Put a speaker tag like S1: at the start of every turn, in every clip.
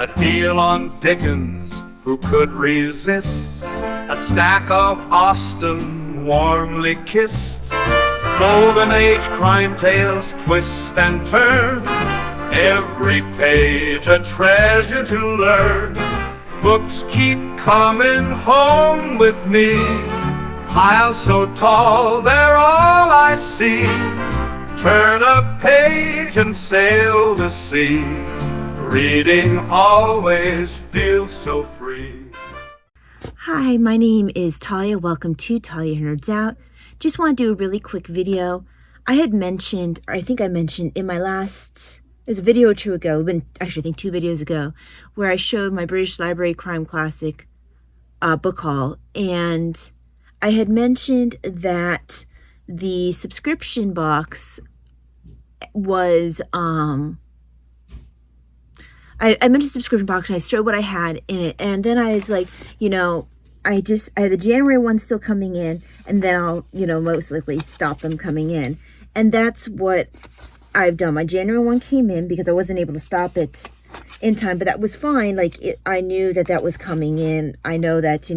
S1: A deal on Dickens, who could resist? A stack of Austen, warmly kissed. Golden Age crime tales twist and turn, every page a treasure to learn. Books keep coming home with me, piles so tall they're all I see. Turn a page and sail the sea, reading always feels so free.
S2: Hi, my name is Talia. Welcome to Talia Nerds Out. Just want to do a really quick video. I had mentioned, or I think I mentioned in my last, it was a video or two ago, actually I think 2 videos ago, where I showed my British Library Crime Classic book haul. And I had mentioned that the subscription box was, I mentioned subscription box and I showed what I had in it. And then I was like, I had the January one still coming in, and then I'll, most likely stop them coming in. And that's what I've done. My January one came in because I wasn't able to stop it in time, but that was fine. I knew that was coming in. I know that,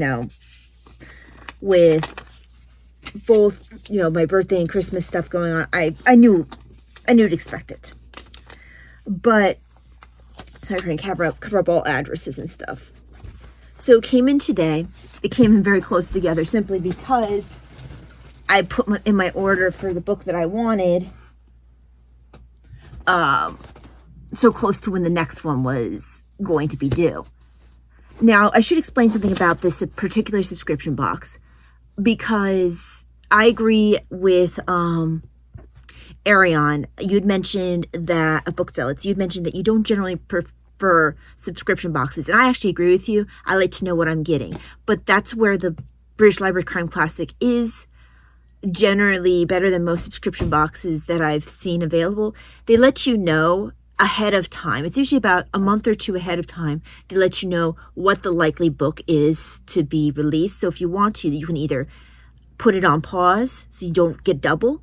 S2: with both, my birthday and Christmas stuff going on, I knew to expect it. But, sorry, I'm trying to cover up all addresses and stuff. So it came in today. It came in very close together simply because I put in my order for the book that I wanted so close to when the next one was going to be due. Now, I should explain something about this particular subscription box, because I agree with Arion. You'd mentioned that, Book Zealots, you'd mentioned that you don't generally prefer subscription boxes, and I actually agree with you. I like to know what I'm getting, but that's where the British Library Crime Classic is generally better than most subscription boxes that I've seen available. They let you know ahead of time. It's usually about a month or 2 ahead of time. They let you know what the likely book is to be released. So if you want to, you can either put it on pause so you don't get double.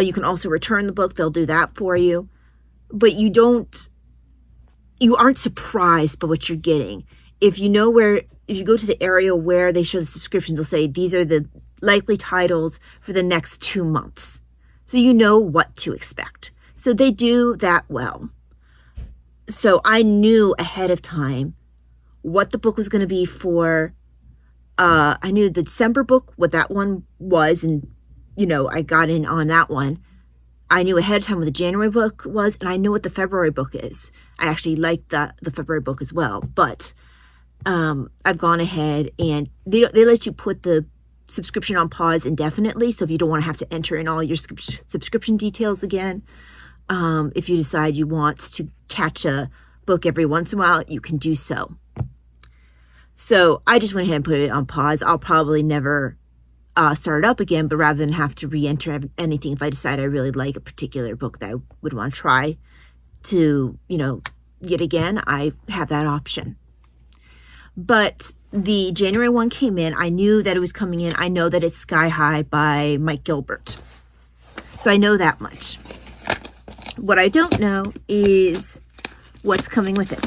S2: You can also return the book. They'll do that for you, but you aren't surprised by what you're getting. If you go to the area where they show the subscription, they'll say, these are the likely titles for the next 2 months. So you know what to expect. So they do that well. So I knew ahead of time what the book was going to be for. I knew the December book, what that one was, and, I got in on that one. I knew ahead of time what the January book was, and I know what the February book is. I actually like the February book as well, but I've gone ahead and they let you put the subscription on pause indefinitely. So if you don't want to have to enter in all your subscription details again, if you decide you want to catch a book every once in a while, you can do so. So I just went ahead and put it on pause. I'll probably never start it up again, but rather than have to re-enter anything, if I decide I really like a particular book that I would want to try to, get again, I have that option. But the January one came in. I knew that it was coming in. I know that it's Sky High by Mike Gilbert. So I know that much. What I don't know is what's coming with it.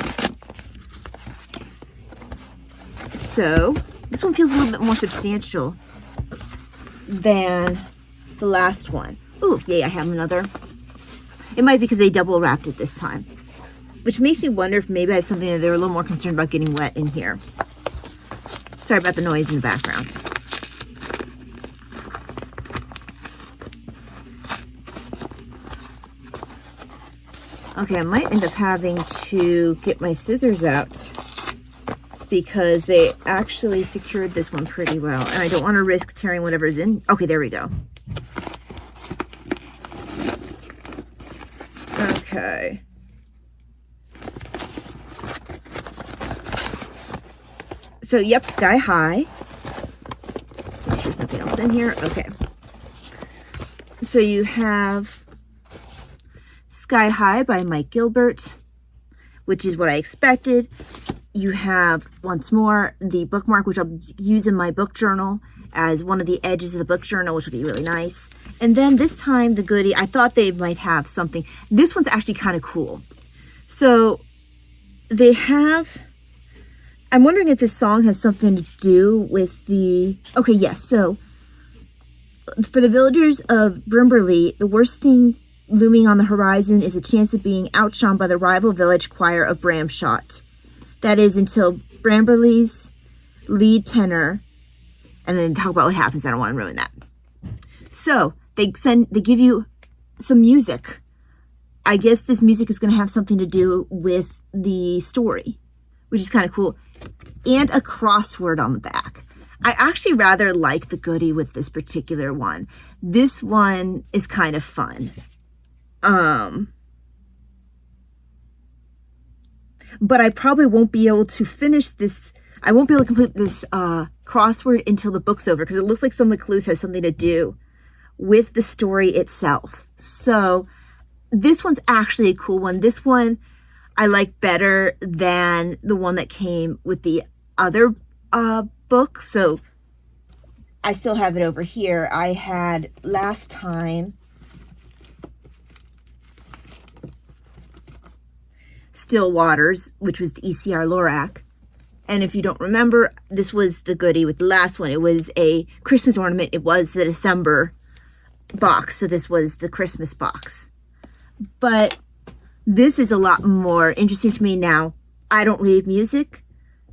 S2: So this one feels a little bit more substantial than the last one. Ooh, yay, I have another. It might be because they double wrapped it this time, which makes me wonder if maybe I have something that they're a little more concerned about getting wet in here. Sorry about the noise in the background. Okay, I might end up having to get my scissors out because they actually secured this one pretty well, and I don't want to risk tearing whatever's in. Okay, there we go. Okay. So, yep, Sky High. Make sure there's nothing else in here. Okay. So you have Sky High by Mike Gilbert, which is what I expected. You have, once more, the bookmark, which I'll use in my book journal as one of the edges of the book journal, which will be really nice. And then this time, the goodie, I thought they might have something. This one's actually kind of cool. So they have, I'm wondering if this song has something to do with the, okay, yes, so for the villagers of Brimberley, the worst thing looming on the horizon is a chance of being outshone by the rival village choir of Bramshot. That is until Bramberley's lead tenor, and then talk about what happens. I don't want to ruin that. So they give you some music. I guess this music is going to have something to do with the story, which is kind of cool. And a crossword on the back. I actually rather like the goodie with this particular one. This one is kind of fun. But I probably won't be able to finish this. I won't be able to complete this crossword until the book's over, because it looks like some of the clues have something to do with the story itself. So this one's actually a cool one. This one I like better than the one that came with the other book. So I still have it over here. I had last time Still Waters, which was the ECR Lorac. And if you don't remember, this was the goodie with the last one. It was a Christmas ornament. It was the December box, so this was the Christmas box. But this is a lot more interesting to me now. I don't read music,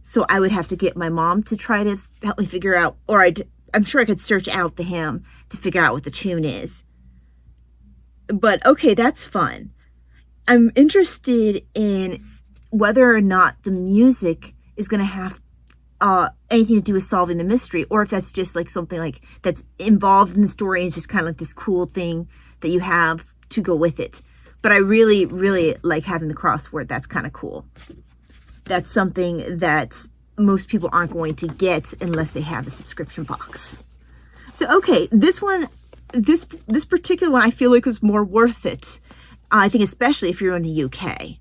S2: so I would have to get my mom to try to help me figure out, or I'm sure I could search out the hymn to figure out what the tune is. But okay, that's fun. I'm interested in whether or not the music is going to have anything to do with solving the mystery, or if that's just like something like that's involved in the story and it's just kind of like this cool thing that you have to go with it. But I really, really like having the crossword. That's kind of cool. That's something that most people aren't going to get unless they have a subscription box. So, okay, this one, this particular one I feel like was more worth it. I think especially if you're in the UK,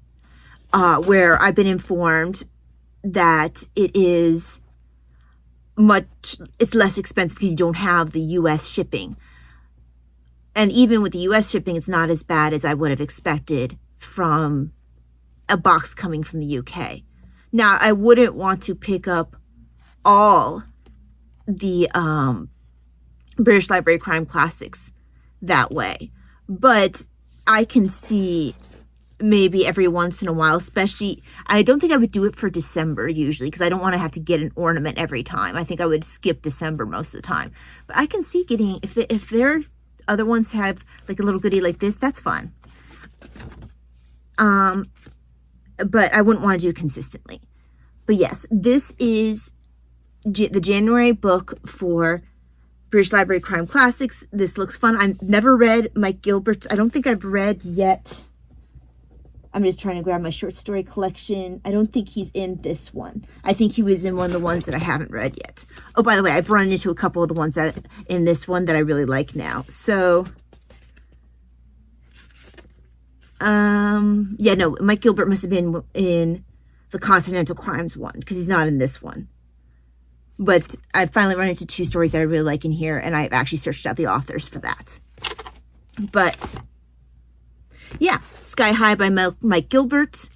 S2: where I've been informed that it's less expensive because you don't have the US shipping. And even with the US shipping, it's not as bad as I would have expected from a box coming from the UK. Now, I wouldn't want to pick up all the British Library Crime Classics that way, but I can see maybe every once in a while, especially, I don't think I would do it for December usually, because I don't want to have to get an ornament every time. I think I would skip December most of the time. But I can see getting, if their other ones have like a little goodie like this, that's fun. But I wouldn't want to do it consistently. But yes, this is the January book for British Library Crime Classics. This looks fun. I've never read Mike Gilbert's. I don't think I've read yet. I'm just trying to grab my short story collection. I don't think he's in this one. I think he was in one of the ones that I haven't read yet. Oh, by the way, I've run into a couple of the ones that in this one that I really like now. So, yeah, no, Mike Gilbert must have been in the Continental Crimes one, because he's not in this one. But I finally run into two stories that I really like in here, and I've actually searched out the authors for that. But yeah, Sky High by Mike Gilbert.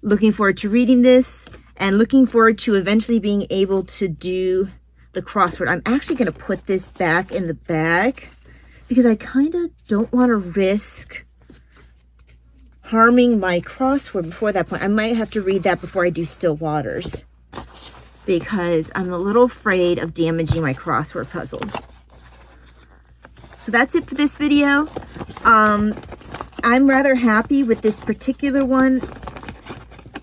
S2: Looking forward to reading this, and looking forward to eventually being able to do the crossword. I'm actually going to put this back in the bag because I kind of don't want to risk harming my crossword before that point. I might have to read that before I do Still Waters, because I'm a little afraid of damaging my crossword puzzle. So that's it for this video. I'm rather happy with this particular one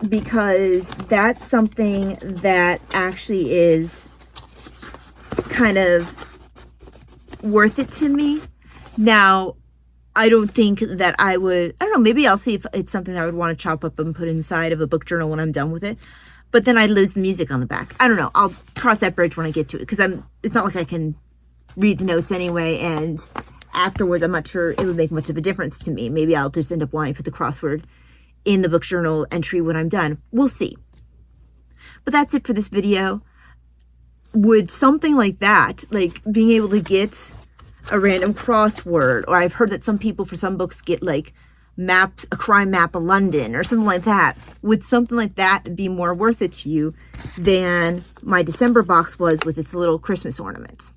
S2: because that's something that actually is kind of worth it to me. Now, I don't think that I would, I don't know, maybe I'll see if it's something that I would want to chop up and put inside of a book journal when I'm done with it. But then I'd lose the music on the back. I don't know. I'll cross that bridge when I get to it, because it's not like I can read the notes anyway, and afterwards I'm not sure it would make much of a difference to me. Maybe I'll just end up wanting to put the crossword in the book journal entry when I'm done. We'll see. But that's it for this video. Would something like that, like being able to get a random crossword, or I've heard that some people for some books get like maps, a crime map of London or something like that. Would something like that be more worth it to you than my December box was with its little Christmas ornaments?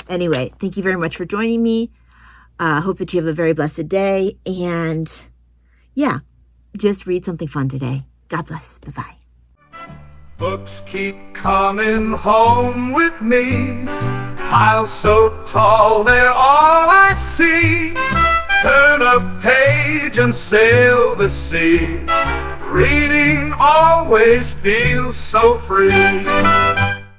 S2: Anyway, thank you very much for joining me. Hope that you have a very blessed day. And yeah, just read something fun today. God bless. Bye-bye.
S1: Books keep coming home with me, piles so tall they're all I see. Turn a page and sail the sea. Reading always feels so free.